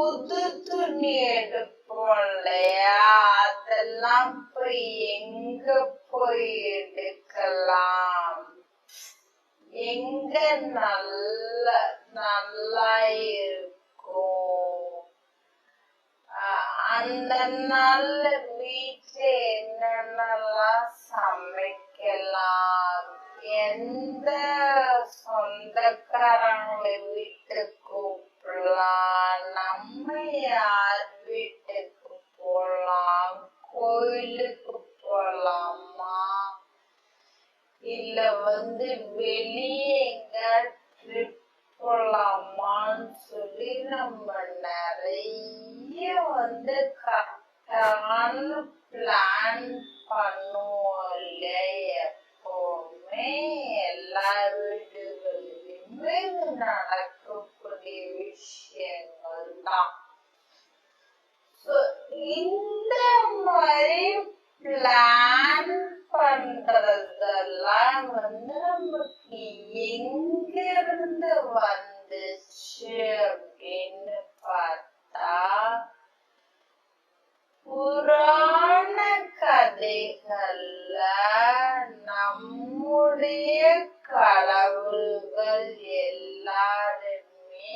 புது துணி எடுப்போம் இல்லையா, அதெல்லாம் போய் எங்க போய் எடுக்கலாம்? எங்க நல்லா இருக்கும்? அந்த நாள்ல வீட்டுல என்னென்னலாம் சமைக்கலாம்? எந்த சொந்தக்காரங்கள வீட்டுக்கு கூப்பிடலாம்? நம்ம யார் வீட்டுக்கு போலாம்? கோயிலுக்கு போலாமா, இல்ல வெளியே எங்க ட்ரிப் போலாமான்னு சொல்லி நம்ம நிறைய கரெக்டான பிளான் பண்ணுவோம் இல்லையா? எப்பவுமே எல்லா வீடுகளிலுமே நடக்கக்கூடிய விஷயங்கள் தான். இந்த மாதிரி பிளான் பண்றதெல்லாம் நமக்கு எங்க இருந்து வந்துச்சு அப்படின்னு பார்த்தா, புராண கதைகள்ல நம்முடைய கடவுள்கள் எல்லாருமே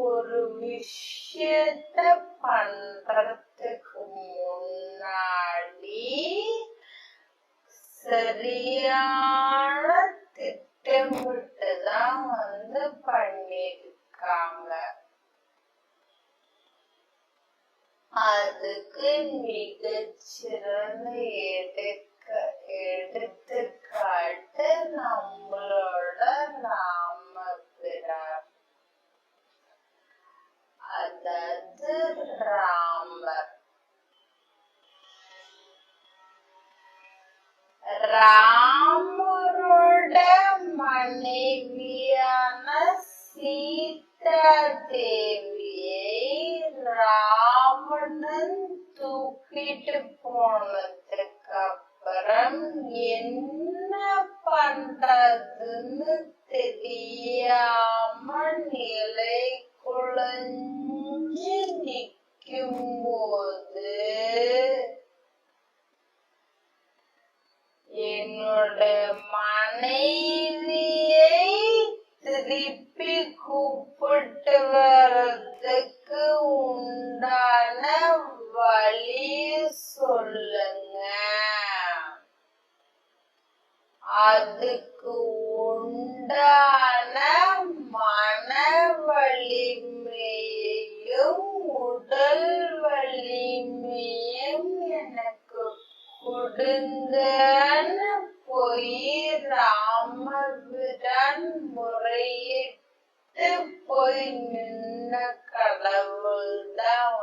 ஒரு விஷயத்த பண்றதுக்கு முன்னாடி சரியான திட்டமிட்டுதான் பண்ணிருக்காங்க. அதுக்கு மிகச்சிறந்த எடுத்துக்காட்டு நம்மளோட ராமபிரான். அதாவது ராமர். ராமரோட மனைவியான சீதா தேவியை ராவணன் தூக்கிட்டு போனதுக்கு அப்புறம் என்ன பண்றதுன்னு தெரியாம நிலை குழஞ்சு நிக்கும்போது என்னோட மனைவியை திருப்பி கூப்பிட்டு வர்றதுக்கு உண்டான வழி சொல்லுங்க, அதுக்கு உண்டான மன வலிமையையும் உடல் வலிமையும் எனக்கு கொடுங்கன்னு போய் ராமபிரான் முறையிட்டு போய் நின்ன கடவுள் தான்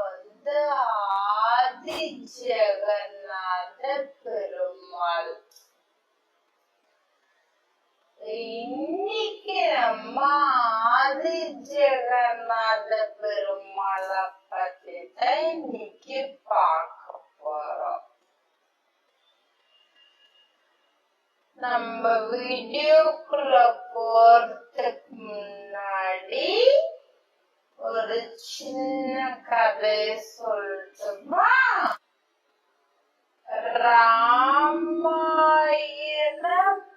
ஆதி ஜெகநாத பெருமாள். இன்னைக்கு நம்ம ஆதி ஜெகநாத பெருமாளை பத்தி தான் இன்னைக்கு பார்க்க போறோம். நம்ம வீடியோக்குள்ள போறதுக்கு முன்னாடி ஒரு சின்ன கதை சொல்லட்டுமா? ராமாயண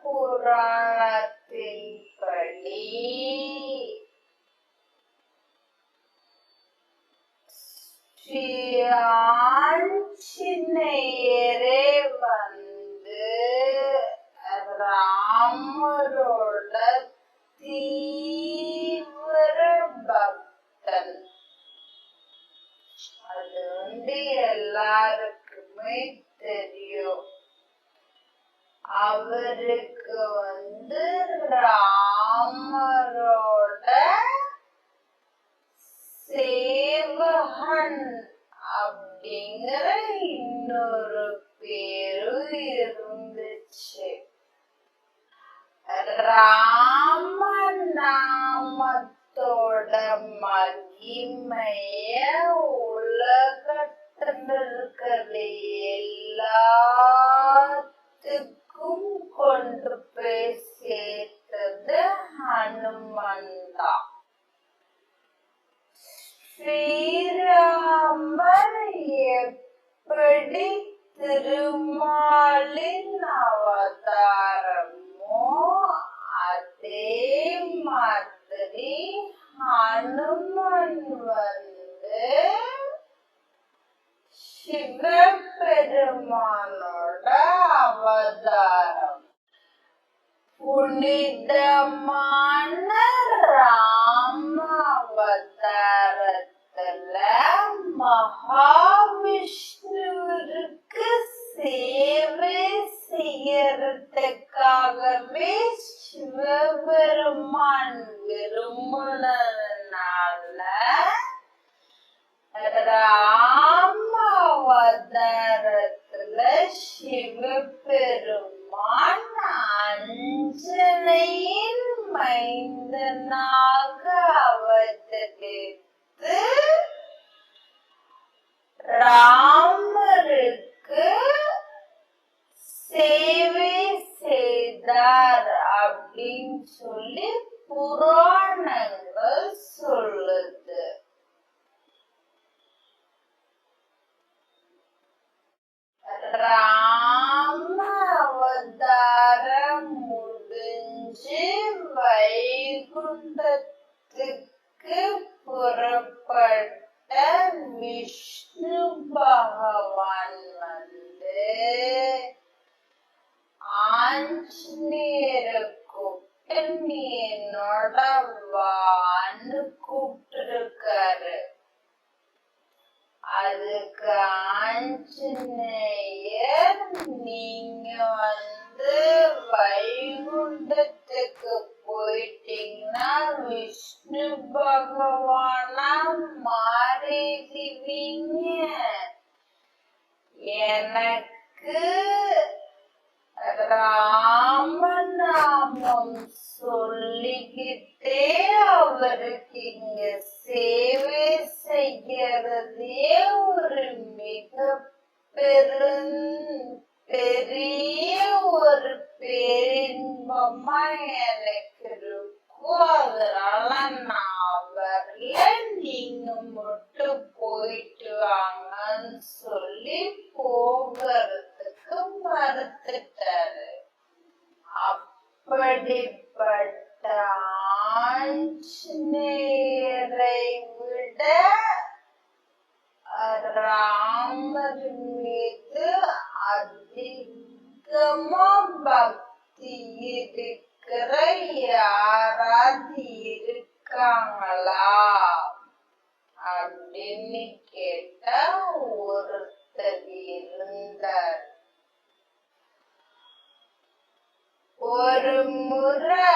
புராணத்தின்படி ஸ்ரீ ஆஞ்சநேயரே ராமரோட தீவிர பக்தன். அது எல்லாருக்குமே தெரியும். அவருக்கு ராமரோட சேவகன் அப்படிங்கிற இன்னொரு பேரு இருந்துச்சு. ராமநாமத்தோட மகிமைய உலகத்துல இருக்கிற எல்லாத்துக்கும் கொண்டு போய் சேர்த்தது ஹனுமன் தான். ஸ்ரீராமர் எப்படி திருமாலின் அவதாரமோ அதே மாதிரி ஹனுமன் சிவபெருமானோட அவதாரம். புனிதமான ராம அவதாரத்துல மகாவிஷ்ணுவிற்கு சேவை செய்யறதுக்காகவே சிவபெருமான் விரும்புனதுனால ராம அவதாரத்துல சிவபெருமான் அஞ்சனையின் மைந்தனாக அவதரித்து ராமருக்கு சேவை செய்தார் அப்படின்னு சொல்லி புராணங்கள் சொல்லுது. ராம அவதாரம் முடிஞ்சு வைகுண்டத்துக்கு புறப்பட்ட விஷ்ணு பகவான் ஆஞ்சநேயரை கூப்பிட்டு நீ என்னோட வான்னு கூப்பிட்டுருக்காரு. அதுக்கு ஆஞ்சநேயர் நீங்க வைகுண்டத்துக்கு போயிட்டீங்கன்னா விஷ்ணு பகவானா மாறிடுவீங்க. எனக்கு ராமநாமம் சொல்லிக்கிட்டே அவருக்கு இங்க சேவை செய்யறதே ஒரு மிக பெரிய ஒரு பேரின்பமா எனக்கு இருக்கும். அதனால நான் வரல, நீங்க மட்டும் போயிட்டு வாங்கன்னு சொல்லி போகிறதுக்கு மறுத்துட்டாரு. அப்படிப்பட்ட ஆஞ்சநேயரை விட ராமர் மீது அதிகமா பக்தி இருக்கிற யாராவது இருக்காங்களா அப்படின்னு கேட்டா ஒருத்தர் இருந்தார். ஒரு முறை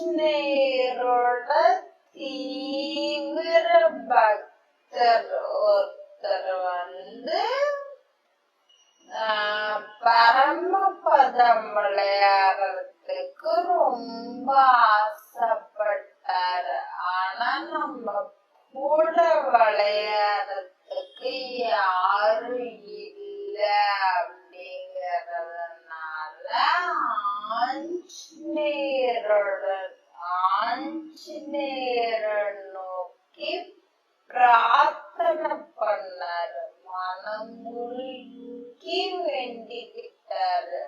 ஆஞ்சநேயரோட தீவிர பக்தர் ஒருத்தர் பரமபதம் விளையாடுறதுக்கு ரொம்ப ஆசைப்பட்டாரு. ஆனா நம்ம கூட விளையாடுறதுக்கு யாரும் இல்ல அப்படிங்கறதுனால ஆஞ்சநேயரை நோக்கி பிரார்த்தனை பண்ணாரு. மனமுருகி வேண்டிக்கிட்டாரு.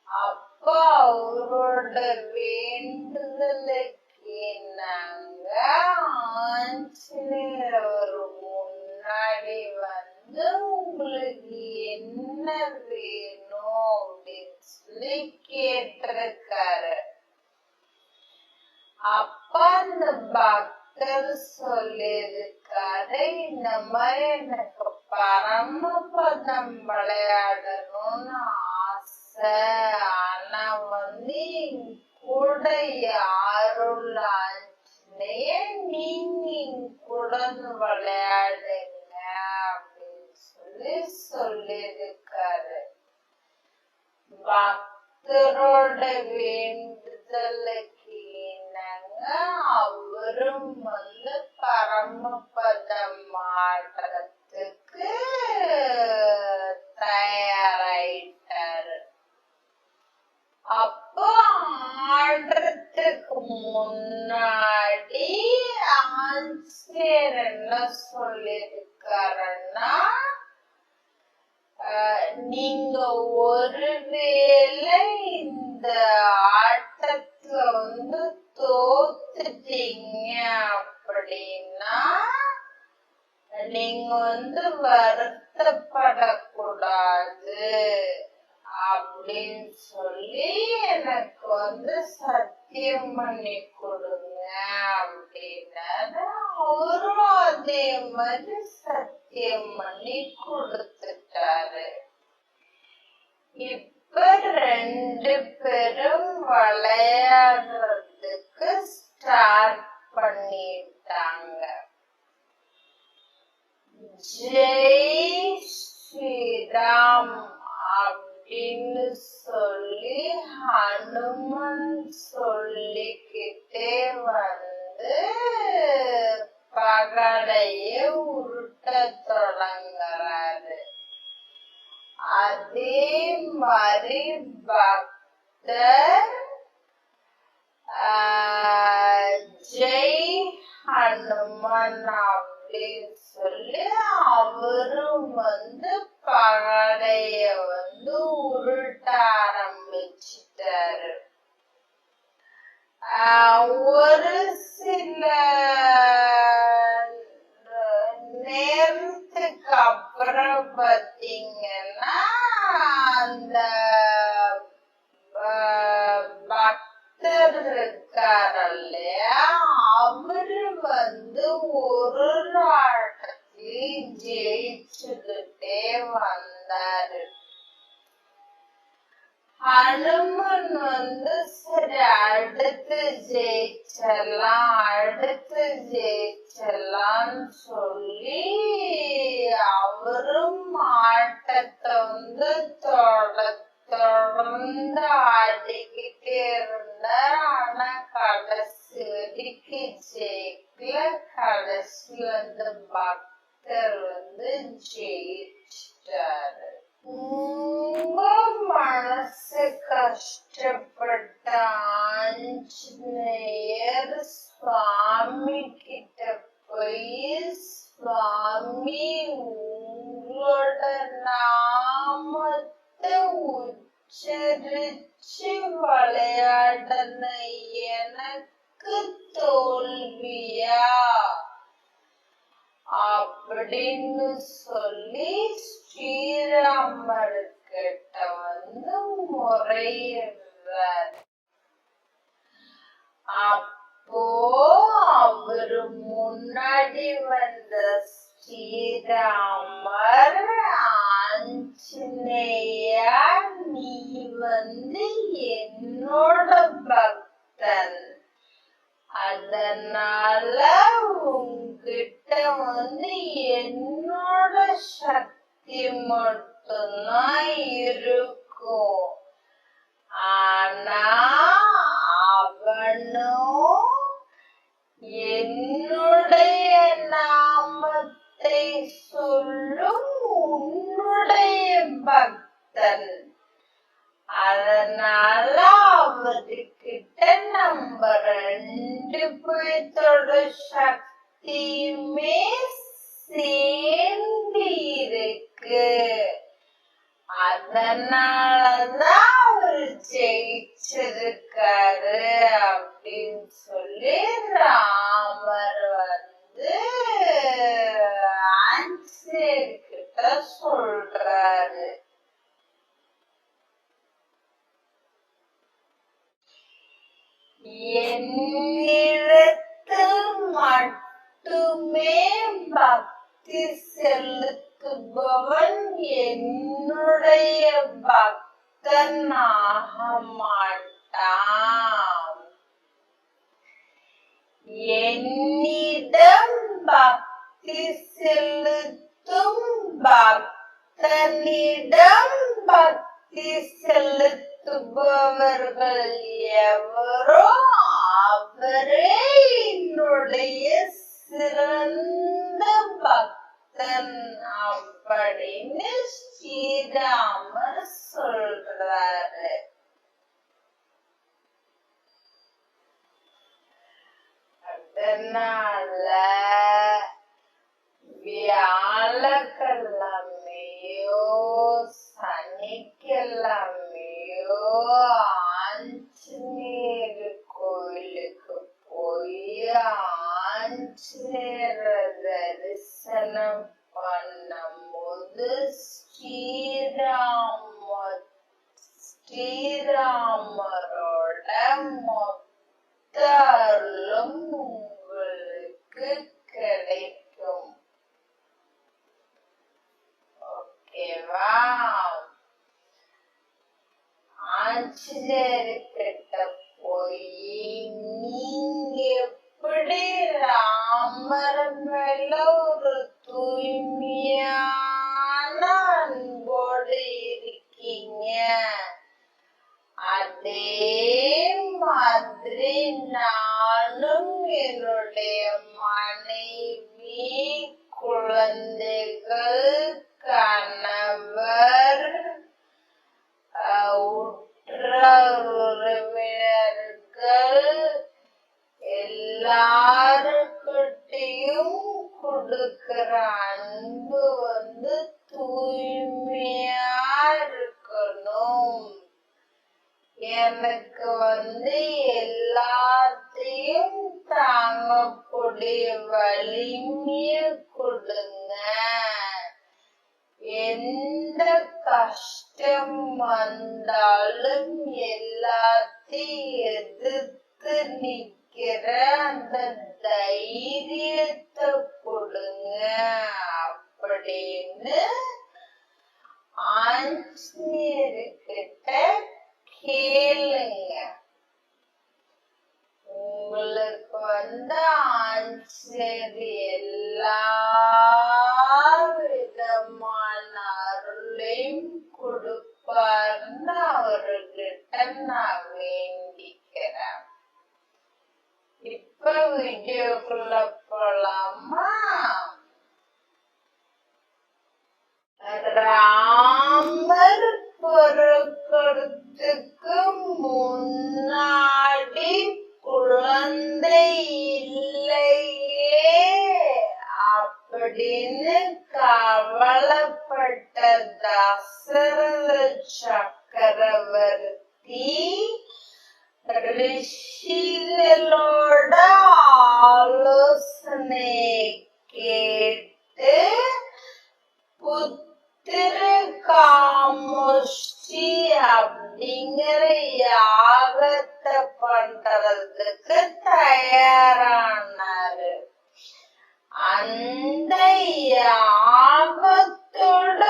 அப்ப அவரோட வேண்டுதலுக்கு என்னங்க ஆஞ்சநேயர் முன்னாடி உங்களுக்கு என்ன வேணும் அப்படின்னு சொல்லி கேட்டிருக்காரு. அப்ப அந்த பக்தர் சொல்லிருக்காரு, இந்த மாதிரி எனக்கு பரமபதம் விளையாடணும்னு ஆசை. ஆனா கூட யாரும் ஆஞ்சநேயர் நீங்க கூட விளையாடுங்க அப்படின்னு சொல்லி சொல்லிருக்காரு. பக்தரோட வேண்டுதலுக்கு என்னங்க அவரும் பரமபதம் ஆடுறதுக்கு தயாராயிட்டாரு. அப்போ ஆடுறதுக்கு முன்னாடி நீங்க வருத்தப்படக்கூடாது அப்படின்னு சொல்லி எனக்கு சத்தியம் பண்ணி கொடுங்க அப்படின்னாரு. அவரும் அதே மாதிரி சத்தியம் பண்ணி கொடுத்துட்டாரு. இப்ப 2 பேரும் விளையாடுறதுக்கு ஸ்டார்ட் பண்ணிட்டாங்க. ஜெய் ஸ்ரீராம் அப்படின்னு சொல்லி ஹனுமன் சொல்லிக்கிட்டே பகடையை உருட்ட தொடங்குறாரு. அதே மாதிரி பக்தர் ஜெய் ஹனுமன் அப்படின்னு சொல்லி அவரும் பகடைய உருட்ட ஆரம்பிச்சிட்டாரு. ஒரு சில நேரத்துக்கு அப்புறம் பாத்தீங்கன்னா அந்த பக்தர் இருக்காரு இல்லையா, அவரு ஒரு ஆட்டத்திலையும் ஜெயிச்சுக்கிட்டே வந்தாரு. ஹனுமன் சரி அடுத்து ஜெயிச்சலாம்னு சொல்லி அவரும் ஆட்டத்தை தொடர்ந்து ஆடிக்கிட்டே இருந்தார். ஆனா கடைசி வரைக்கும் ஜெயிக்கல. கடைசியில பக்தர் ஜெயிச்சிட்டாரு. ரொம்ப மனசு கஷ்டப்பட்ட ஆஞ்சநேயர் சுவாமி கிட்ட போய், சுவாமி உங்களோட நாமத்தை உச்சரிச்சு விளையாடின எனக்கு தோல்வியா அப்படின்னு சொல்லி ஸ்ரீராமர் கிட்ட முறையிடுறார். அப்போ அவரு முன்னாடி வந்த ஸ்ரீராமர், ஆஞ்சநேயா நீ என்னோட பக்தன், அதனால உங்கிட்ட என்னோட சக்தி மட்டும்தான் இருக்கும். ஆனா அவனும் என்னுடைய நாமத்தை சொல்லும் உன்னுடைய பக்தன். அதனால அவர்கிட்ட நம்ம 2 பேர்த்தோட சக்தியுமே சேர்ந்து இருக்கு. அதனாலதான் அவர் ஜெயிச்சிருக்காரு அப்படின்னு சொல்லி ராமர் ஆஞ்சநேயர் கிட்ட சொல்றாரு. என்னிடத்தில் மட்டுமே பக்தி செலுத்துபவன் என்னுடைய பக்தன் ஆக மாட்டான். என்னிடம் பக்தி செலுத்தும் பக்தனிடம் பக்தி செலுத்துபவர்கள் எவரோ அவரே என்னுடைய சிறந்த பக்தன் அப்படின்னு ஸ்ரீராமர் சொல்றாரு. அதனால வியாழக்கிழமையோ சனிக்கிழமையோ ஆஞ்சநேயர் கோயிலுக்கு போய் ஆஞ்சநேயரை தரிசனம் ராமர் மேல ஒரு தூய்மையான அன்போடு இருக்கீங்க. அதே மாதிரி நானும் என்னுடைய மனைவி, குழந்தைகள், கணவர், உற்றார் உறவினர்கள் எல்லாருக்கிட்டையும் கொடுக்கிற அன்பு தூய்மையா இருக்கணும். எனக்கு எல்லாத்தையும் தாங்கக்கூடிய வலிமைய கொடுங்க. எந்த கஷ்டம் வந்தாலும் எல்லாத்தையும் எதிர்த்து நிக்கிற அந்த தைரியத்தை கொடுங்க அப்படின்னு ஆஞ்சநேயர்கிட்ட கேளுங்க. உங்களுக்கு ஆஞ்சநேயர் எல்லா விதமான அருளையும் கொடுப்பார்னு அவர்கிட்ட நான் வேண்டிக்கிறேன். இப்ப வீடியோக்குள்ள போலாமா? ராமர் பிறக்கிறதுக்கு முன்னாடி குழந்தை இல்லையே அப்படின்னு கவலைப்பட்ட தசரத சக்கரவர்த்தி ரிஷிகளோட ஆலோசனை கேட்டு புத்திரகாமேஷ்டி அப்படிங்கிற யாகத்தை பண்றதுக்கு தயாரானாரு. அந்த யாகத்தோட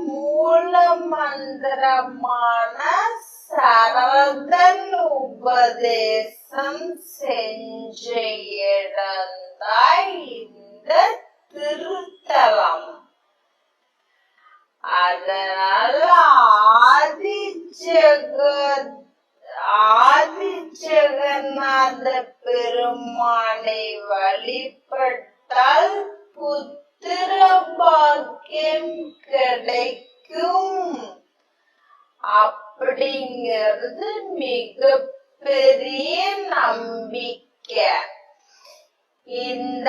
மூல மந்திரமான சரதன் உபதேசம் செஞ்ச இடம்தான் இந்த திருத்தலம். அதனால ஆதிஜகநாத பெருமானை வழிபட்டால் புத்திர பாக்கியம் கிடைக்கும் அப்படிங்கிறது மிகப்பெரிய நம்பிக்கை. இந்த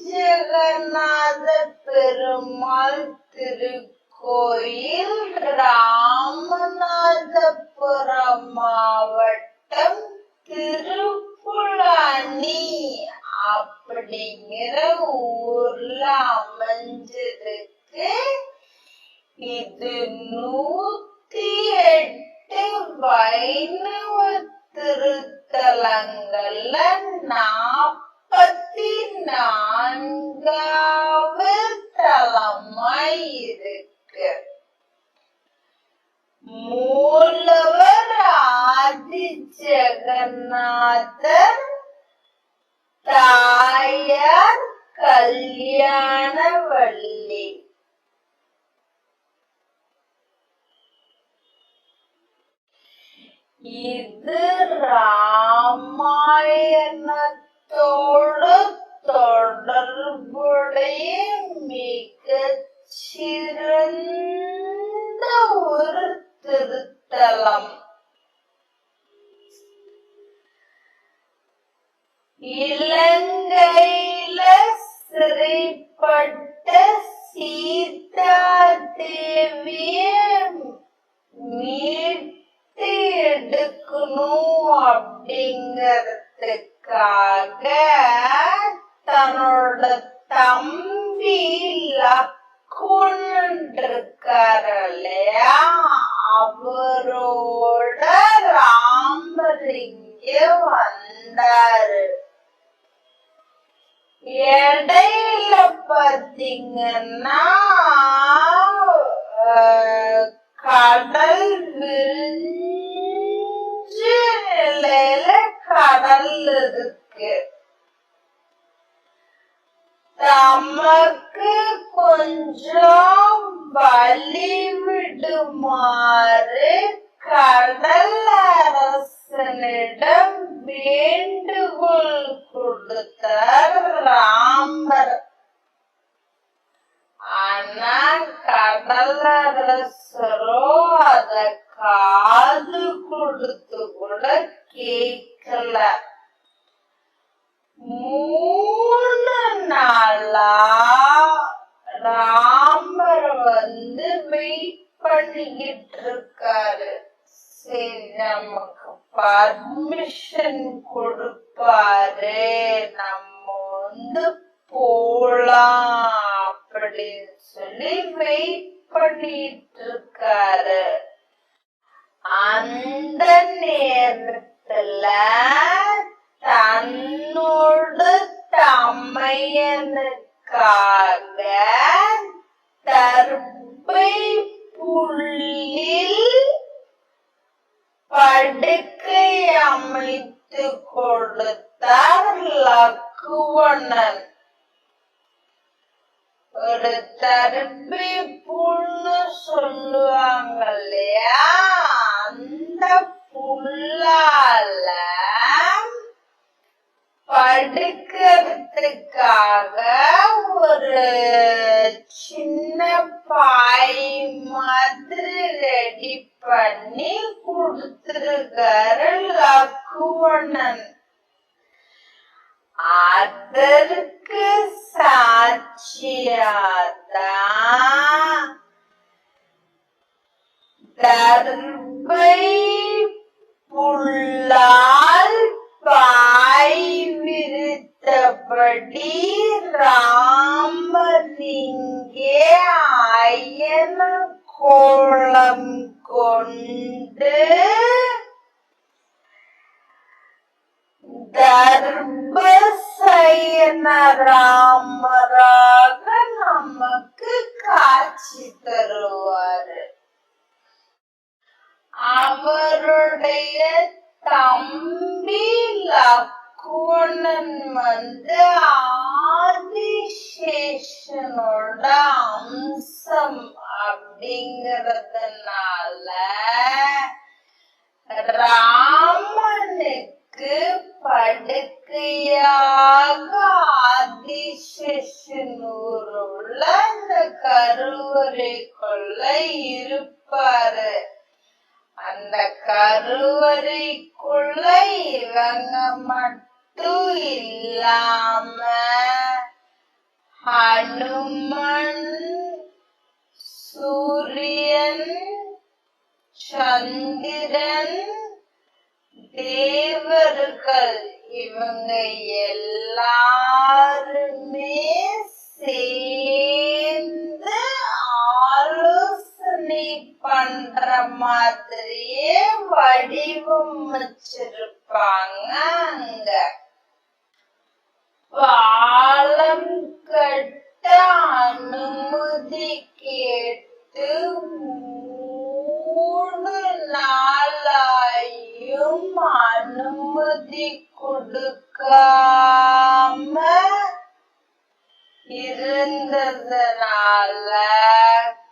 ஆதிஜகநாத பெருமாள் திருக்கோயில் ராமநாதபுரம் மாவட்டம் திருப்புலானி அப்படிங்கிற ஊர்ல அமைஞ்சிருக்கு. இது 108 வைணவ திருத்தலங்கள்ல 44வது தலமாய் இருக்கு. மூலவர் ஆதிஜகநாதர், தாயார் கல்யாணவள்ளி. இது ராமாயணத்தோடு தொடர்புடைய மிகச்சிறந்த ஒரு திருத்தலம். இலங்கையில சிறைப்பட்ட சீதா தேவிய மீட்டு எடுக்கணும் அப்படிங்கறதுக்காக தன்னோட தம்பி லக்குன் இருக்காரு இல்லையா, அவரோட ராமர் இங்க வந்தாரு. இடையில பாத்தீங்கன்னா கடல் விரிஞ்ச நிலையில கடல் இருக்கு. தமக்கு கொஞ்சம் வழி விடுமாறு கடல் அரசனிடம் வேண்டுகோள் கொடுத்தார் ராமர். ஆனா கடலரசரோ அத காது கொடுத்து கூட கேட்கல. 3 நாளா ராமர் வெயிட் பண்ணிக்கிட்டு இருக்காரு. சரி, நமக்கு பர்மிஷன் கொடுப்பாரு, நம்ம போலாம் அப்படின்னு சொல்லி வெயிட் பண்ணிட்டு இருக்காரு. அந்த நேரத்துல தன்னோட தமையனுக்காக தர்பை புல்லில் படுக்கை அமைத்து கொடுத்தார் லக்குவணன். ஒரு தர்பை புல்னு சொல்லுவாங்க இல்லையா, அந்த புல்லால படுக்கிறதுக்காக ஒரு சின்ன பாய் மாதிரி ரெடி பண்ணி கொடுத்திருக்காரு லக்குவணன். அதற்கு சாட்சியாதான் தர்பை புல்லால் பாய் விரித்தபடி ராமர் இங்கே அயன கோலம் கொண்டு தர்பசயன ராமராக நமக்கு காட்சி தருவாரு. அவருடைய தம்பி லக்குவணன் ஆதிசேஷனோட அம்சம் அப்படிங்கறதுனால ராமனுக்கு படுக்கையாக ஆதிசேஷன் ஊருள்ள அந்த கருவறைக்குள்ள இருப்பாரு. அந்த கருவறைக்குள்ள இவங்க மட்டும் இல்லாம ஹனுமன், சூரியன், சந்திரன், தேவர்கள் இவங்க எல்லாருமே சேர்ந்து ஆலோசனை பண்ற மாதிரியே வடிவமைச்சிருப்பாங்க. அங்க பாலம் கட்ட அனுமதி கேட்டு 3 நாளாயும் அனுமதி கொடுக்காம இருந்ததுனால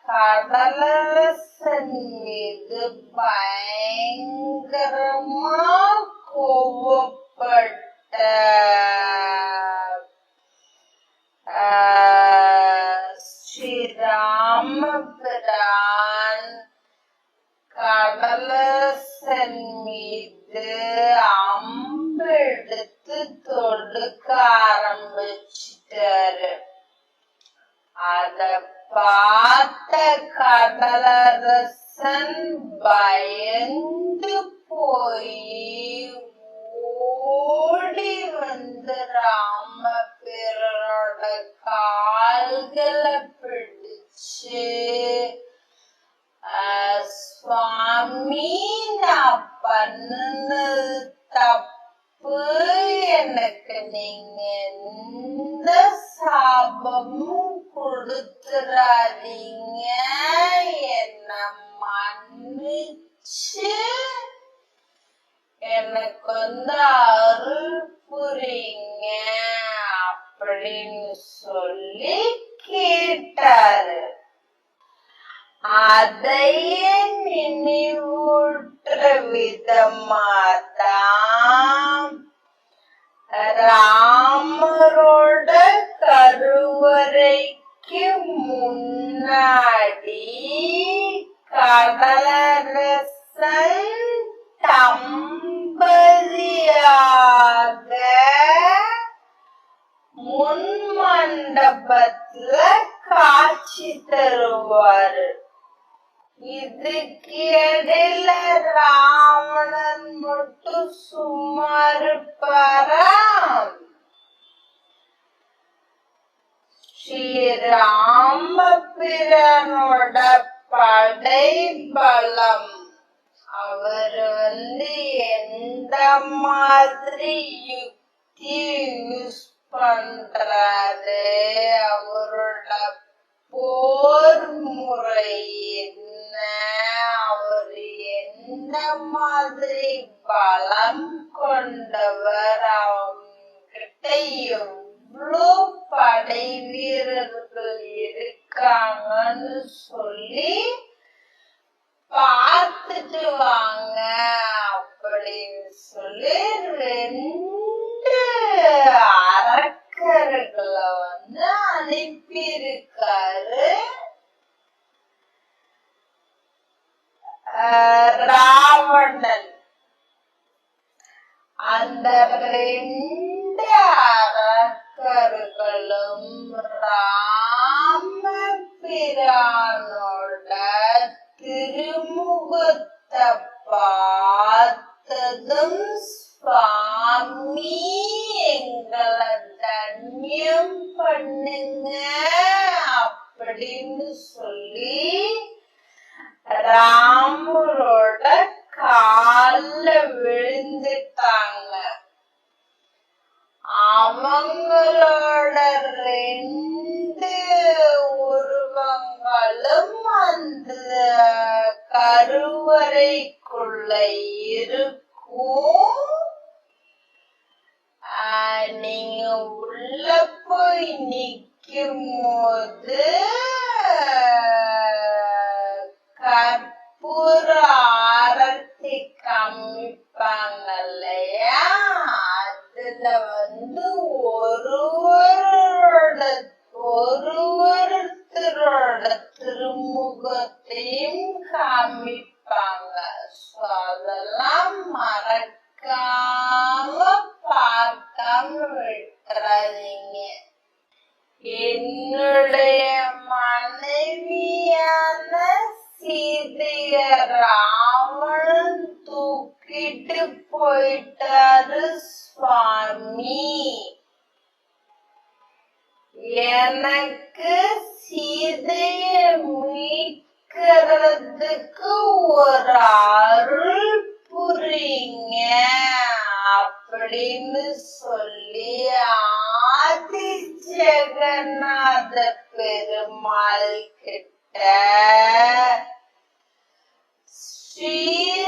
கடலரசன் மீது பயங்கரமா கோபப்பட்ட ஸ்ரீராமபிரான் கடலரசன் மீது அம்பெடுத்து தொடுக்க ஆரம்பிச்சிட்டாரு. அத பார்த்த கடலரசன் பயந்து போய் ஓடி வந்து ராமபிரானோட கால்களை பிடிச்சு, சுவாமி, நான் பண்ணுனது தப்பு, எனக்கு நீங்க எந்த சாபமும் கொடுத்துறாதீங்க, என்ன மன்னிச்சு எனக்கு அருள் புரிங்க அப்படின்னு சொல்லி கேட்டாரு. அதையே நினைவூட்டுற விதமாதான் ராமரோட கருவறைக்கு முன்னாடி கடலரசன் தம்பதியாக முன் மண்டபத்துல காட்சி தருவாரு. இதுக்கு இடையில ராவணன் மட்டும் சும்மா இருப்பாரா? ஸ்ரீராமபிரானோட படை பலம் அவர் எந்த மாதிரி யுக்தி யூஸ் பண்றாரு, அவரோட போர் முறை என்ன, அவர் எந்த மாதிரி பலம் கொண்டவர், அவங்கிட்ட எவ்வளோ படை வீரர்கள் இருக்காங்கன்னு சொல்லி பார்த்துட்டு வாங்க அப்படின்னு சொல்லி 2 அரக்கர்களை அனுப்பியிருக்காரு ராவணன். அந்த 2 அரக்கர்களும் ராமபிரானோட திருமுகத்தை பார்த்ததும் சுவாமி எங்களை தன்யம் பண்ணுங்க அப்படின்னு சொல்லி ராமரோட கால்ல விழுந்துட்டாங்க. அவங்களோட 2 உருவங்களும் அந்த கருவறைக்குள்ள இருக்கும். நீங்க உள்ள போய் நிக்கும் போது கற்பூர ஆரத்தி காமிப்பாங்க இல்லையா, அதுல ஒருவருத்தரோட திருமுகத்தையும் காமிப்பாங்க. அதெல்லாம் மறக்காம பார்க்காம விட்டுறாதீங்க. என்னுடைய மனைவியான சீதைய ராவணன் தூக்கிட்டு போயிட்டாரு சுவாமி. எனக்கு சீதைய மீட்கிறதுக்கு ஒரு அருள் புரிங்க அப்படின்னு சொல்லி ஆதி ஜெகநாத பெருமாள் கிட்ட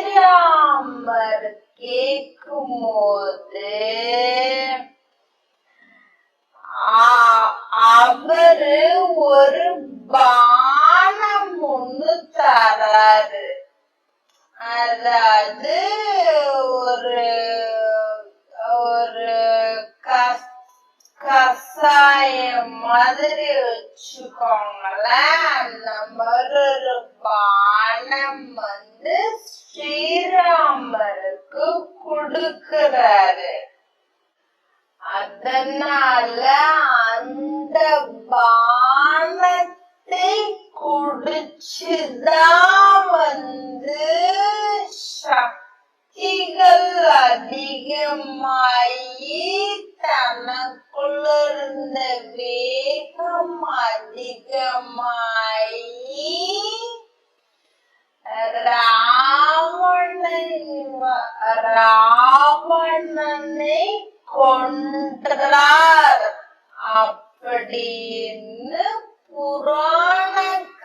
ஸ்ரீராமர் கேக்கும் போது அவரு ஒரு பானம் ஒண்ணு தராரு. அதாவது ஒரு கசாயம் மாதிரி வச்சுக்கோங்களேன். அந்த மாதிரி ஒரு பானம் ஸ்ரீராமருக்கு கொடுக்கிறாரு. அதனால அந்த பானத்தை குடிச்சுதான் சக்திகள் அதிகமாயி தனக்குள்ள இருந்த வேகம் அதிகமாயி ராவணனை கொன்றார் அப்படின்னு புராண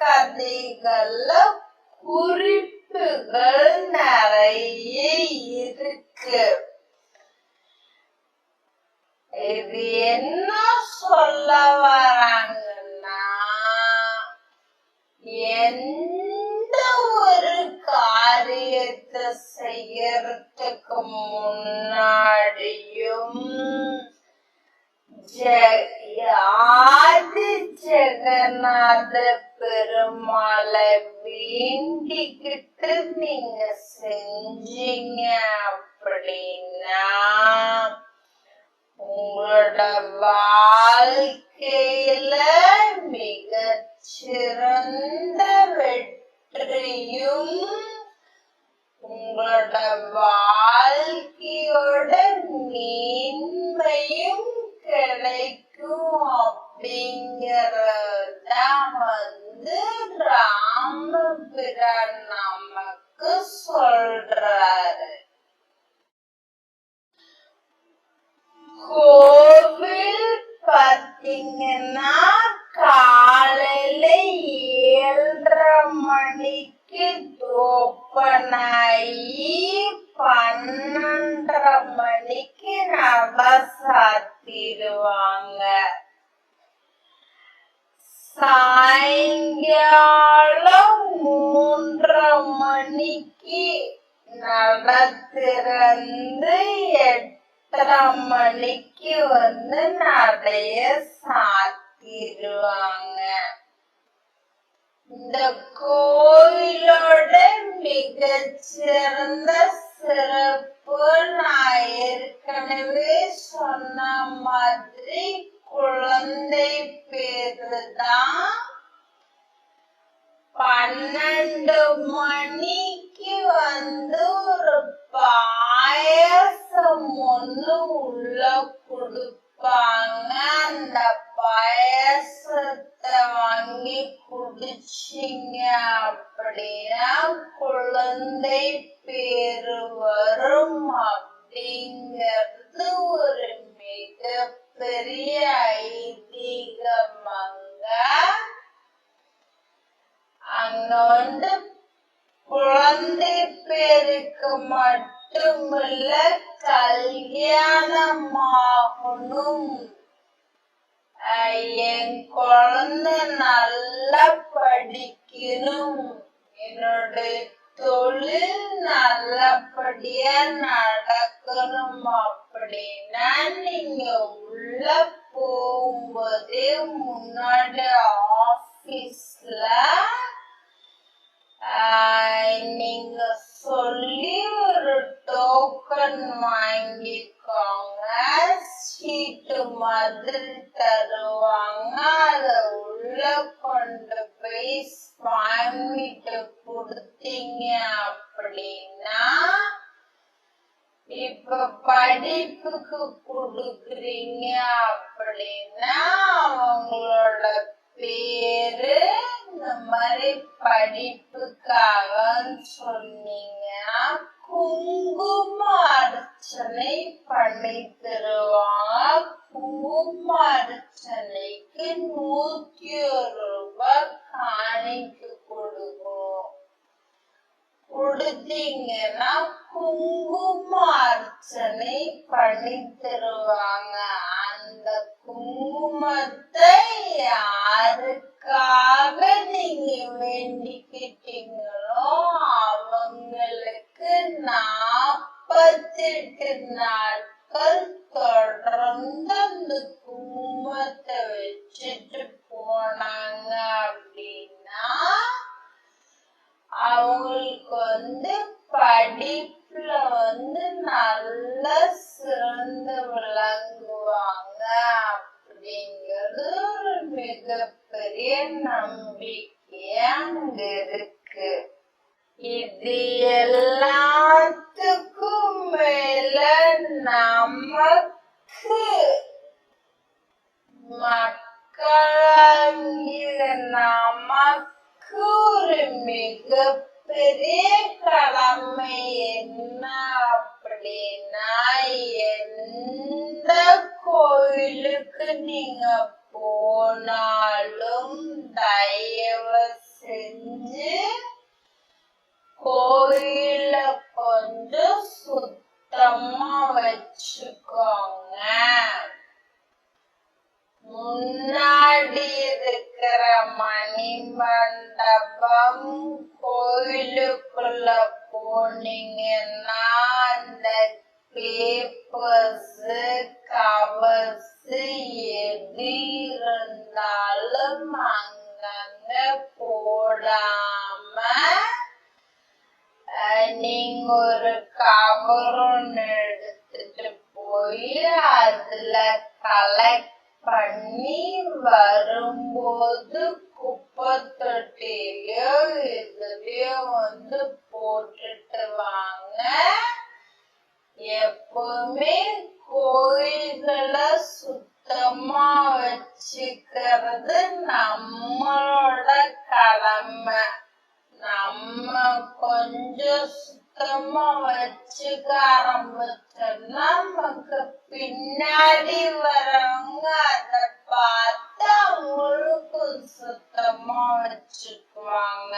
கதைகள்ல குறிப்புகள் நிறைய இருக்கு. இது என்ன சொல்ல வராங்கன்னா, எந்த ஒரு காரியத்தை செய்யறதுக்கு முன்னாடியும் ஆதி ஜெகநாத பெருமாளை வேண்டிக்கிட்டு நீங்க செஞ்சீங்க அப்படின்னா உங்களோட வாழ்க்கையில மிகச்சிறந்த வெற்றியும் உங்களோட வாழ்க்கையோட மேன்மையும் கிடைக்கும் அப்படிங்கறதான் ராமபிரான் நமக்கு சொல்றாரு. கோவில் பாத்தீங்கன்னா காலையில 7:30 மணிக்கு ஓப்பன் ஆகி 12:30 மணிக்கு நட சாத்திடுவாங்க. சாயங்காலம் 3:30 மணிக்கு நட திறந்து 8:30 மணிக்கு நடைய சாத்திடுவாங்க. இந்த கோயிலோட மிகச்சிறந்த சிறப்பு நான் ஏற்கனவே சொன்ன மாதிரி குழந்தை பேரு தான். 12 மணிக்கு ஒரு பாயசம் உள்ள கொடுப்பாங்க. அந்த பாயசத்தை வாங்கி குடிச்சிங்க அப்படின்னா குழந்தை பேரு வரும் அப்படிங்கிறது ஒரு மிகப்பெரிய ஐதீகமாங்க. அங்க குழந்தை பேருக்கு மட்டுமில்ல, கல்யாணமாகணும், என் குழந்தை நல்லா படிக்கணும், என்னுடைய தொழில் நல்லபடியா நடக்கணும் அப்படின்னா நீங்க உள்ள போகும்போதே முன்னாடி ஆபீஸ்ல நீங்க சொல்லி ஒரு டோக்கன் வாங்கிக்கோங்க. சீட்டு மாதிரி தருவாங்க. அத உள்ள கொண்டு போய் சுவாமிகிட்ட கொடுத்தீங்க அப்படின்னா, இப்ப படிப்புக்கு கொடுக்குறீங்க அப்படின்னா அவங்களோட பேரு இந்த மாதிரி படிப்புக்காக சொன்னீங்கன்னா குங்கும அர்ச்சனை பண்ணி தருவாங்க. குங்கும அர்ச்சனைக்கு 101 ரூபாய் காணிக்கு கொடுத்தீங்கன்னா குங்கும அர்ச்சனை பண்ணி தருவாங்க. அந்த குங்குமத்தை யாருக்காக நீங்க வேண்டிக்கிட்டீங்களோ அவங்களுக்கு 48 நாட்கள் தொடர்ந்து அந்த குங்குமத்தை வச்சுட்டு போனாங்க அப்படின்னா அவங்களுக்கு படிப்புல நல்ல சிறந்து விளங்குவாங்க அப்படிங்கிறது ஒரு மிகப்பெரிய நம்பிக்கையா அங்க இருக்கு. இது எல்லாத்துக்கும் மேல நமக்கு மக்களாகிய நமக்கு ஒரு மிகப்பெரிய கடமை என்ன அப்படின்னா, எந்த கோயிலுக்கு நீங்க போனாலும் தயவு செஞ்சு கோயில கொஞ்சம் சுத்தமா வச்சுக்கோங்க. முன்னாடி இருக்கிற மணி மண்டபம் கோயிலுக்குள்ள போனீங்கன்னா அந்த பேப்பர்ஸ் கவர்ஸ் எது இருந்தாலும் அங்கங்க போடாம நீங்க ஒரு கவர் ஒன்று எடுத்துட்டு போய் அதுல கலெக்ட் பண்ணி வரும்போது குப்பை தொட்டிலையோ இதுலயோ போட்டுட்டு வாங்க. எப்பவுமே கோயில்களை சுத்தமா வச்சுக்கிறது நம்மளோட கடமை. நம்ம கொஞ்சம் சுத்தமா வச்சுக்க ஆரம்பிச்சோம்னா நமக்கு பின்னாடி வரவங்க அதை பார்த்து அவங்களுக்கும் சுத்தமா வச்சுக்குவாங்க.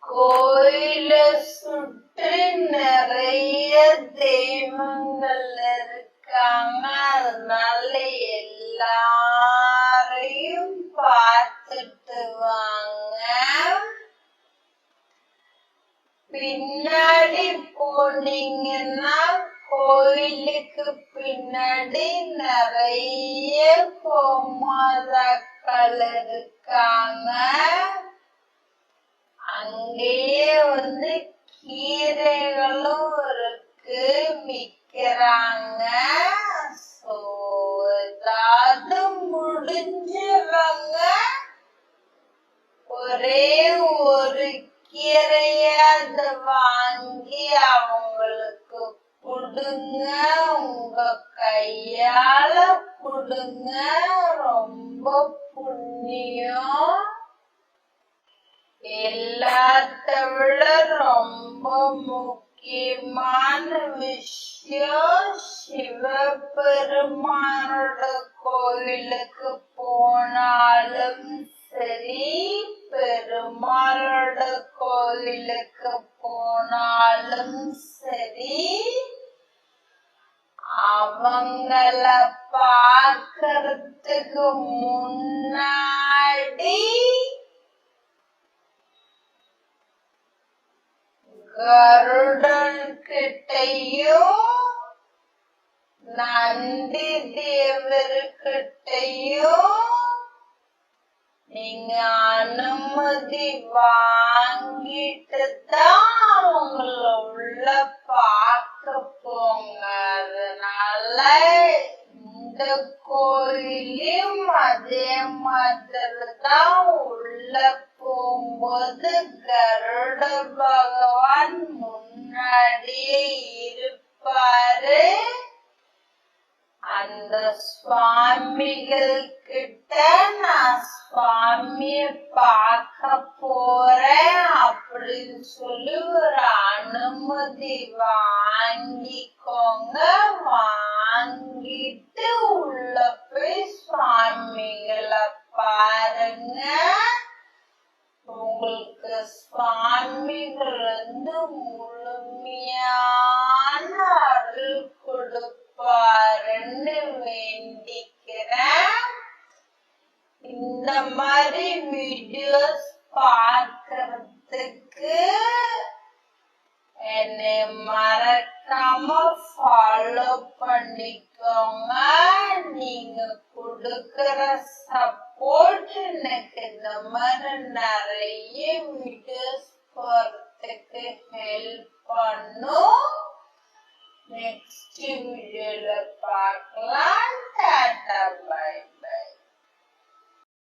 கோயில சுற்றி நிறைய தெய்வங்கள் இருக்காங்க. அதனால எல்லாரையும் பார்த்துட்டு வாங்க. பின்னாடி போனீங்கன்னா கோயிலுக்கு பின்னாடி நிறைய கோமாதாக்கள் இருக்காங்க. அங்கேயே கீரைகளும் இருக்கு, விக்கிறாங்க. ஏதாவது முடிஞ்சவங்க ஒரே ஒரு கீரையாவது வாங்கி அவங்களுக்கு கொடுங்க. உங்க கையால கொடுங்க, ரொம்ப புண்ணியம். எல்லாத்த விட ரொம்ப முக்கியமான விஷயம், சிவபெருமானோட கோயிலுக்கு போனாலும் சரி, பெருமாளோட கோயிலுக்கு போனாலும் சரி, அவங்கள பார்க்கறதுக்கு முன்னாடி கருடன் கிட்டையும் நந்தி தேவர்கிட்டையும் நீங்க அனுமதி வாங்கிட்டு தான் அவங்கள உள்ள பார்க்க போங்க. அதனால இந்த கோயிலையும் அதே மாதிரி தான் உள்ள போகும்போது கருட பகவான் முன்னாடியே இருப்பாரு. அந்த சுவாமிகள் கிட்ட நான் சுவாமிய பார்க்க போறேன் அப்படின்னு சொல்லி ஒரு அனுமதி வாங்கிக்கோங்க. வாங்கிட்டு உள்ள போய் சுவாமிகளை பாருங்க. உங்களுக்கு சுவாமிகள் முழுமையான அருள் கொடுப்பாருன்னு வேண்டிக்கிறேன். இந்த மாதிரி வீடியோஸ் பார்க்கறதுக்கு என்னை மறக்காம ஃபாலோ பண்ணிக்கோங்க. நீங்க கொடுக்கிற சப்போர்ட் எனக்கு இந்த மாதிரி நிறைய வீடியோஸ் போறதுக்கு ஹெல்ப் பண்ணும். நெக்ஸ்ட் வீடியோல பார்க்கலாம். Tata bye.